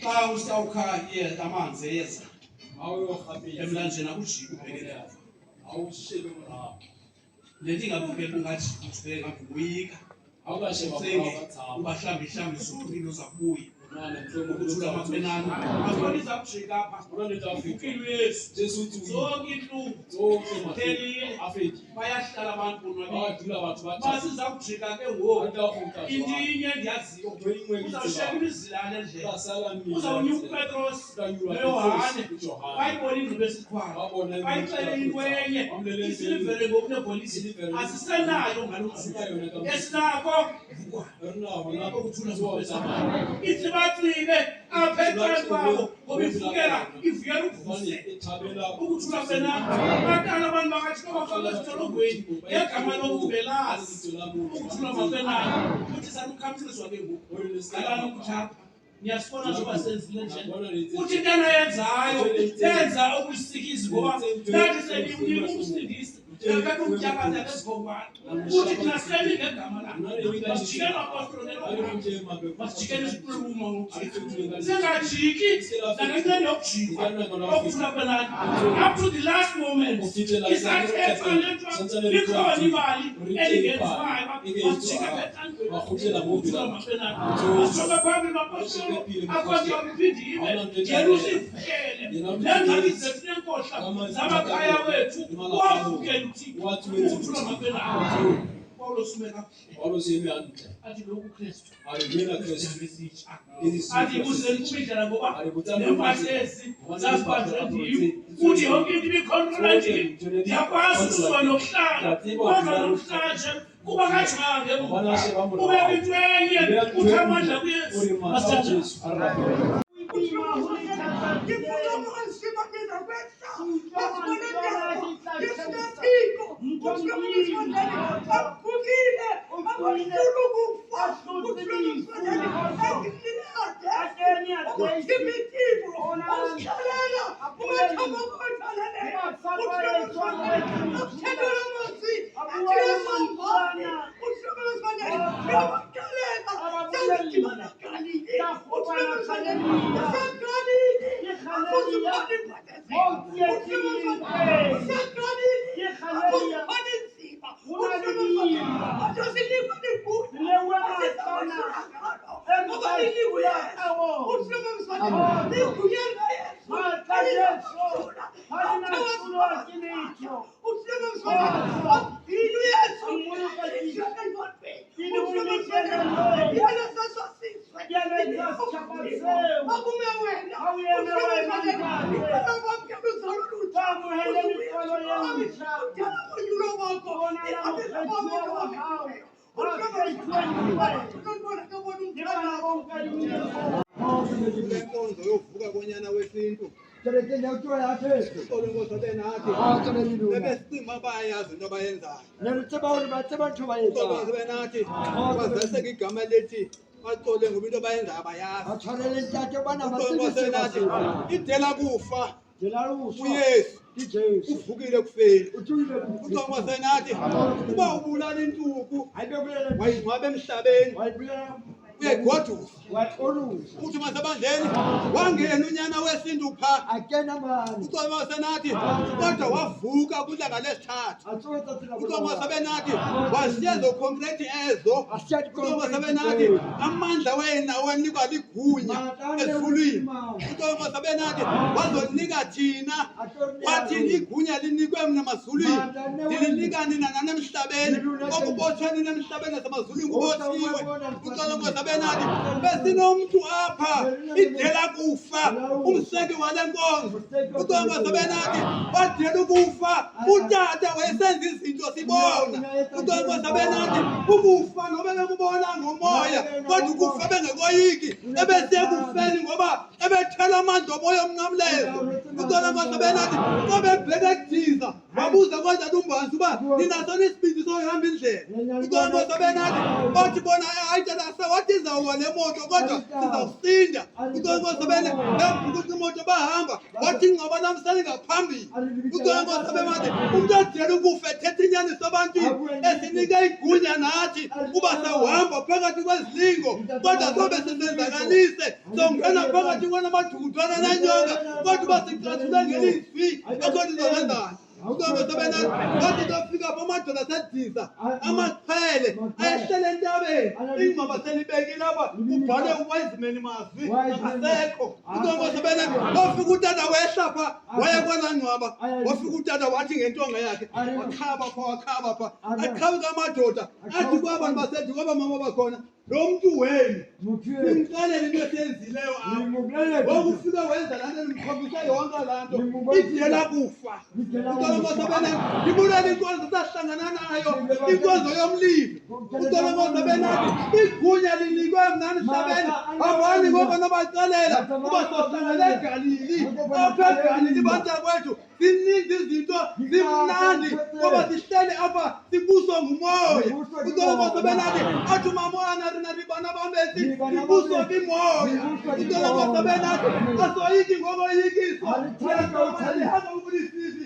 Xa usawukha amanzi eyeza emlanjeni akujiki ubhekele le nto ingabukela ungathi ubheke ngakuyika ubahlambi usuphile uzakubuya ukuthula amapenani akuboniza kujika apha ufukile uYesu zonke inhlungu phelile bayahlala abantu bonwabile basiza kujika ke ngoku into inye endiyaziyo uzawusheka imizilane endlela uzawunyuka uPetros noYohane bayibona ingqibo esikhwayo bayixele into enye isilivele ngoku nepolisi asisenayo ngalo mzuzu esinako ukuthula zokubesamana itsibatsile apha eqaleni kwabo ngoba ivukela ukuvuse ukuthula senabo batala abantu bakathi bafaka ezitolongweni ngegama lokuvelazi ukuthula mapenani ukuthi salukhamisiswa ke ngoku ngalana ukuthapha niyasibona njengoba senzile nje uthi into anayenzayo yenza okusikizi ngoba nathi senimnike umsindisi yakho umtyakazi yakezikhombana uthi thina sihleli ngegama lakhe masijikele apostoli masijikele isikhuluma ngokuJesu singajiki nangenxeni yokujika okuthula penani up to the last moment isathetha lento likhona imali elingenziwayo masijike bethandweni ukuthula mapenani masishoke phambili bapostoli akhonje wabiphindiwe Jerusalem lengxaki zethu nenkohla zamakhaya wethu wavukela ukuthula mapenani Paulo semiyante athi lokhu Kristu athi kuzelukubidla ngoba nempahla zazibanjwe ndim uthi yonke into ibikhontrola ndim ndiyakwazi ukusuka nokuhlala kwenza nomhlanje kuba kajange ubeka into enye uthi amandla kuYesu masithatha Inkonzo yovuka konyana wesintu nebesicima bayayazi into bayenzayo bazeseka igama lethi bacole ngoba into bayenzayo abayazi idela kufa uYesu uvukile kufeni uComo senathi uba ubulala intuku wayingcwabe emhlabeni uyegodusa uthi masebandleni wangena unyana wesintu pha uComo senathi kodwa wavuka kulanga lesithathu uComo senathi wasiya zo concrete ezo uComo senathi amandla wena wanikwa ligunya esifulweni uComo senathi wazonika thina wathi igunya linikwe mina emazulwini ndilinika nina nanemhlabeni okubotshwe nina emhlabeni nasemazulwini kubothiwe uComo senathi besinomuntu apha idela kufa umseki wale nkonzo uComo senathi wadela ukufa utata wayesenza izinto sibona uComo senathi ukufa nobe bekubona ngomoya kodwa ukufa bengekoyiki ebesekufeni ngoba ebethela amandla omoya omnqamlezo uComo senathi ngoba ebheka kujiza wabuza kodwa lumbanzi uba ninaso nesibindi sohamba indlela uComo senathi othi bona ayithatha what is sizawuwa nemoto kodwa sizawusinda. UNkulunkulu sebene ukuthi imoto bahamba wathi ingcwaba namhlanje ngaphambili. UNkulunkulu sebemathi umuntu odela ukufa ethethe inyaniso ebantwini esinike igunya nathi kuba sawuhamba phakathi kwezilingo kodwa sobe sisenzakalise songena phakathi kwanamajukuthwana nanyonga kodwa basicathule ngelizwi akho lizolenzani. UNkulunkulu sebene wathi tofika apho amadoda asedisa amaqhele ayehlele entabeni ingcwaba selibekile apha kubhale uwayizimeni mazwi asekho. UNkulunkulu sebene wafika utata wehla pha waya kwala ngcwaba wafika utata wathi ngentonga yakhe wakhaba pha aqhabuka amadoda athi kwabantu basethi kwaba mama bakhona lo muntu wenu nimqalele into esenzileyo apha wokufika wenza lana nimkhombisa yonke lanto idela kufa. UNkulunkulu sebene ngibulele inkonzo sahlangana nayo inkonzo yomlilo. UNkulunkulu sebene igunya linikwe mnani sabeni hambani ngoba nabacalela kuba sohlangana eGalili apha eGalili bantakwethu ziningi izinto zimnandi ngoba sihleli apha sibuswa ngumoya. UNkulunkulu sebene athi mamona ribana bambesi ibuswa bimoya. UNkulunkulu sebene asoyiki ngokoyikiswa hanga ubulisisi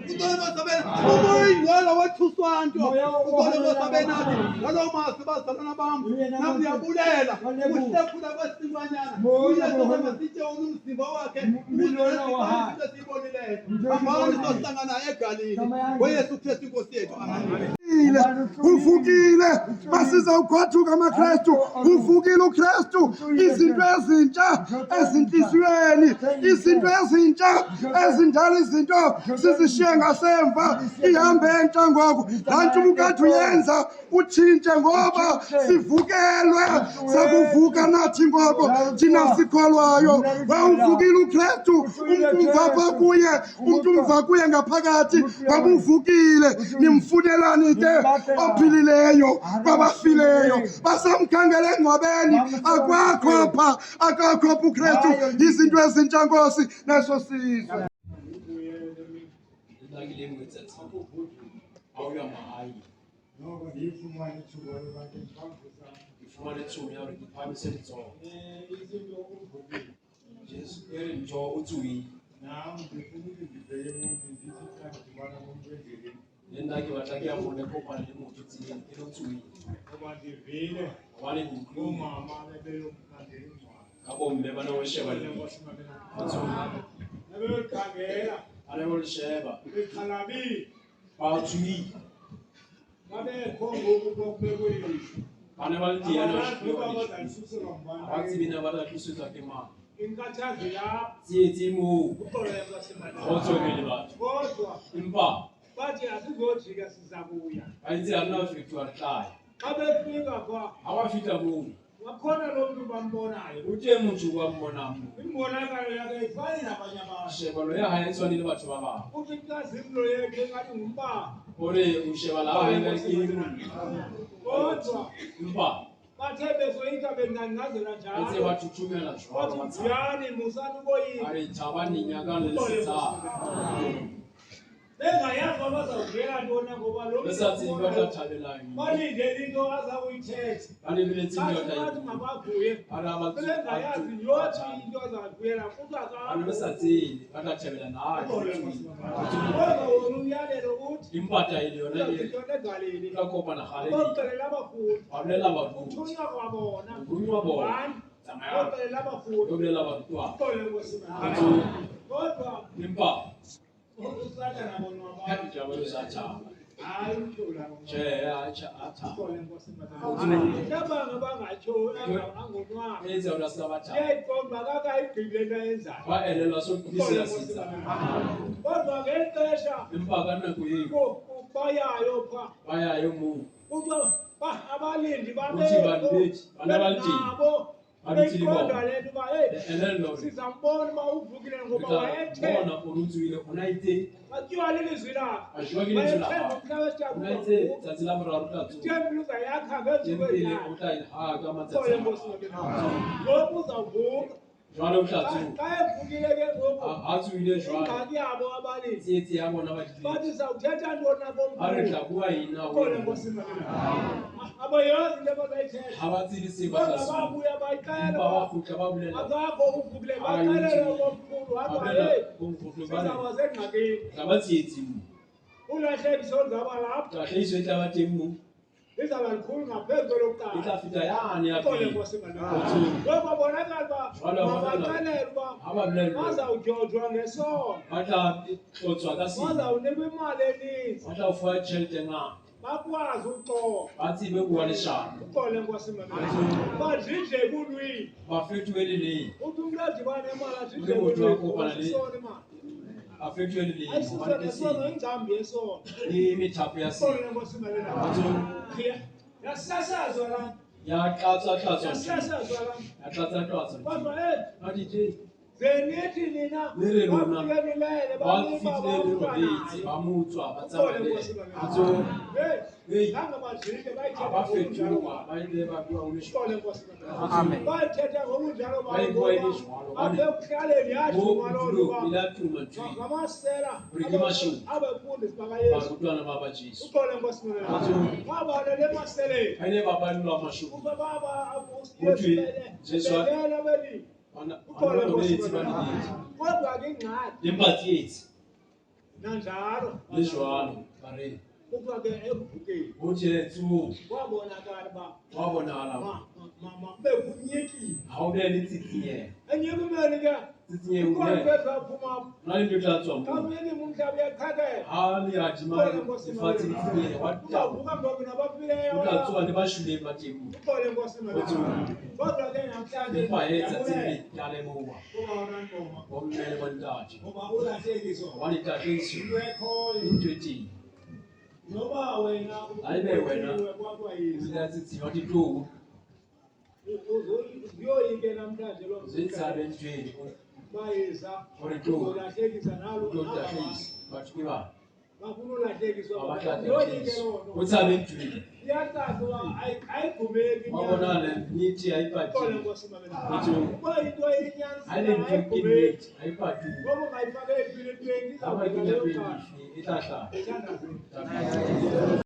UNkulunkulu sebene umoya ingcwele wethuswanto. UNkulunkulu sebene ngalo masi bazalwana bami nami ndiyabulela ukuhlephula kwesilwanyana uyezokwema sitshewula umzimba wakhe ukuze siyibonileyo. Hambani sohlangana eGalili ngoYesu Kristu inkosi yethu. Amen. Uvukile masizawukhwathuka amaKristu, uvukile uKristu. Izinto ezintsha ezinhliziyweni, izinto ezintsha ezindala izinto sizishiye ngasemva, ihambe entsha ngoku. Kanti umkade uyenza utshintshe ngoba sivukelwe, sakuvuka nathi ngoku thina sikholwayo. Wawuvukile uKristu, umuntu umva kuye ngaphakathi wabuvukile. Nimfunelani ke ophilileyo kwabafileyo basamkhangela engcwabeni? Akwakho pha, akakho pha uKristu. Izinto ezintsha Nkosi neso sizwe. Ndake watakia mwone kopa ni mtu tini ilo tui Obandivile wale mkuu umama nebelo mkandeli mwana kabo mbeba na wesheba ni nebelo kagera ale wesheba bekhalabi bautui babe kongo kubekwe ane walti ana abati bina bala kusuza kema inkathazi la timu ukoleka basemana ozo ngeli bathu kodwa impa bathi asizojika sizabuya ayithi anafika wahlaya xa befika kwa awafika mungu wakhona lo mntu bambonayo uthe muntu kwambona mungu imbonakalo yakhe ifani nabanye abantu sheba lo yahayetswani le batho ba bang uthi kazimlo yekhe ngathi ngumbaba ore usheba la hayengakini kodwa impa bathe bezoyika bengancazela ayithi njalo wathuthumela wathi jwa mziyani musani ukoyini ari thabani nyakalo lesitha bengayazi abazawuvela ntoni ngoba lo besathi batathabelayo balindele into aza kuyithetha kanti bilethi bathi indoda mabavuye ari abantu bengayazi yothi into azakuyela abantu besathi batathabela naye kodwa wona umyalelo uthi impata ile yona le uzawuthintona egalini kakopa na khaledi bocelela abafundi babulela abantu uthunywa kwabona kunywa bona one tsamaya bocelela abafundi babulela abantu ukole ngosimama kodwa impa usatana bona wabona happy jabalo sathaba hayi umhlula je acha atha ukole ngosimama tabanga bangatsho angonwaba enze unasabatha yeyikomba kakayigqibile into ayenzayo baelela sokulisa sitha kodwa ngexesha impa kana kuyiko bayayo pha bayayo mu kuthiwa abalindi uthi bantu bethi banabalindi nabo beyiqonda le nto uba enelo sizambona uba uvukile ngoba wayethe bona urutswile unaite atyiwa lilizwi lakhe ajwa kile tsela umhla wesithathu unaite tsatsi la boraro tatsu itempile uzayakha ngezinto tempele yakhe utayi ha kama ukole tsatsi ngoku uzawuvuka Jwale o tla tsoha. Ka evukile ke ngoku. Ha tsohile jwale. Ingxaki yabo abaninzi. Tsietsi ya bona ba Bathi dilemo. sawuthetha ntoni na Ha re bomkhulu. tla bua eng na ho Ukhona yena? Nkosi Mabele. Abayazi into abazayithetha. Ha ba tsebe se ba tla Kodwa se. babuya bayixela Empa ba uba kgutla ba bolela. akakho uvukile baxelele komkhulu Ba apha bolela hey bomkhulu ba re. sizawuba sengxakini. Tla ba tsietsing. Ulahlekiso lizawuba lapha Tlhahiso e tla ba teng moo. lizawuba likhulu ngaphezu kwelokuqala. E tla feta yane ya Ukhona pele. Nkosi Mabele. Ngotsong. Ngoku babonakala uba Jwale ba bona. mabaxelele uba Ha ba bolellwe. bazawudyojwa ngesono. Ba tla tlotswa ka seng. Bazawunikwa imali eninzi Ba tla fuwa tjhelete e ngata. bakwazi uxoxa. Ba tsebe ho bua leshano. Ukhona Nkosi Mabele. Badlidle kulwini. Ba fetohe leleng. Uthi umntu adibane nemali adlidle Ule motho wa kulwini. kopana le- Isona imali. Ba fetohe leleng. Ayisisona Hobane ke nesono seng. ingcambi yesono. Le methapo ya seng. Ukhona Nkosi Mabele. Ngotsong. Yasasazwa la. Ya tlatswa-tlatswa. Yasasazwa la. Ya tlatsa-tlatswa. Kodwa Ha DJ. zenithi nina Le re rona. bafike nilele Ba baniba fihlile le robetse. bamntwana. Ba motswa. Ba Ukhona tsamaya le Nkosi yena. Mabele. Ngotsong. Hey, Hey. zange badlile Ha bayithetha ba ngokunjalo fetoha. Ba ile ba bua ho leshano. Ukhona Nkosi Mabele. Amen. Bayithetha ngokunjalo Bayibua ilishwalo. apha ekuhlaleni yathi Mo malolo tulo uba ila tuma ntwi. ngamasela Riki mashumi. abefundisi bakayesu. Barutwana ba ba Jesu. Ukhona Nkosi Mabele. Ngotsong. Babalele emaseleni. Ha ile ba balwa mashumu. Ukuba baba Uthi, Jesu wa- belele beli. Bana Ukhona bana Nkosi betsi ba Mabele. dietsi. Kodwa ke ingxaki Empa tsietsi nanjalo le jwalo ba re ukuba ke ebukeni ho tjhetso kwabonakala uba wa bonahala bekunyekile ha o be le tsitsinyego. enyekumeni ke Tsitsinyego ikhona le into ezaphuma na le ntho e tla tswa xa moo. unyekile umhlaba uyaqhekeka Ha le adima lefatshe le tsitsinyego wa taba. uzavuka ngoku nabafileyo O tla tsoha le ba shweleng ba teng moo. ukhole Nkosi Mabele. Ngotsong. Kodwa ke namhlanje Empa he ndiyabulela tsatsing le ke a leboha kuba unantoma bomme le bontate ngoba ulahlekiso hobane tataiso into ekhoyo ke ntho e teng. noba wena Haebe wena kwakwa o Yesu ile a tsitsinya wa ditlou uyoyike namhlanje loo o zo etsahabe ntho eno bayisa gore tlo uzolahlekisa nalo o tlo tatlhisa batho ke bana bafuna ulahlekiswa ba batla uyoyike tatlhiso loo o nto tshabe ntho eno iyacaca uba ayigumeki wa bonala nnete ha e Ukhona patile. Nkosi Mabele. Ngotsong. Uba into Ha le eyinyanisile ntho ke ayigumeki nnete ha e patile. ngoba ungayifake epilipeni Ha ba izawufika kenya leyo pele kala e tla hlaha. Ethandazweni. Tla hlaha.